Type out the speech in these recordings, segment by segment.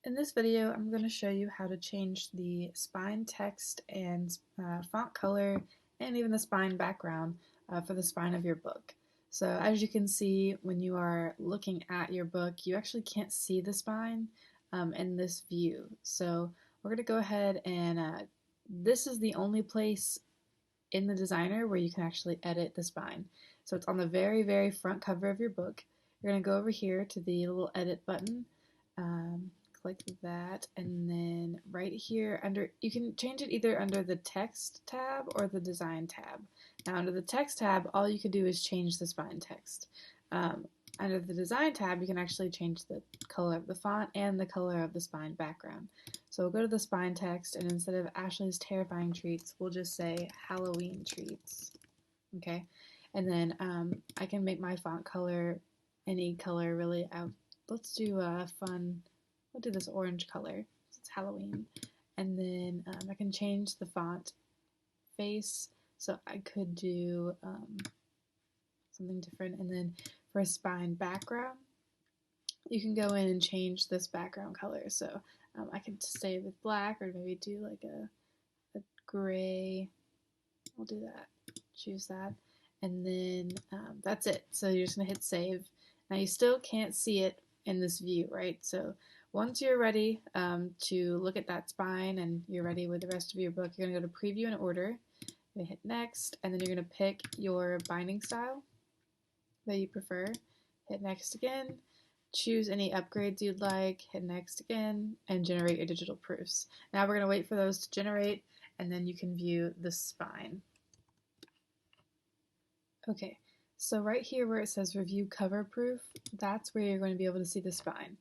In this video, I'm going to show you how to change the spine text and font color and even the spine background for the spine of your book. So as you can see, when you are looking at your book, you actually can't see the spine in this view. So we're going to go ahead and this is the only place in the designer where you can actually edit the spine. So it's on the very, very front cover of your book. You're going to go over here to the little edit button. Click that, and then right here under, you can change it either under the text tab or the design tab. Now under the text tab, all you can do is change the spine text. Under the design tab, you can actually change the color of the font and the color of the spine background. So we'll go to the spine text, and instead of Ashley's terrifying treats, we'll just say Halloween treats. Okay, and then I can make my font color any color really. Let's do a fun. We'll do this orange color. It's Halloween, and then I can change the font face. So I could do something different, and then for a spine background, you can go in and change this background color. So I could stay with black, or maybe do like a gray. We'll do that. Choose that, and then that's it. So you're just gonna hit save. Now you still can't see it in this view, right? So once you're ready to look at that spine and you're ready with the rest of your book, you're gonna go to preview and order. You're gonna hit next, and then you're gonna pick your binding style that you prefer. Hit next again. Choose any upgrades you'd like, hit next again, and generate your digital proofs. Now we're going to wait for those to generate, and then you can view the spine. Okay, so right here where it says review cover proof, that's where you're going to be able to see the spine.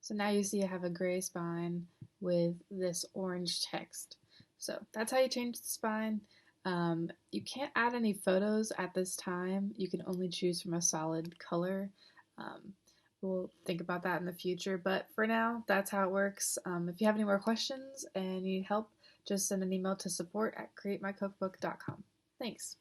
So now you see I have a gray spine with this orange text. So that's how you change the spine. You can't add any photos at this time. You can only choose from a solid color. We'll think about that in the future, but for now, that's how it works. If you have any more questions and you need help, just send an email to support@createmycookbook.com. Thanks.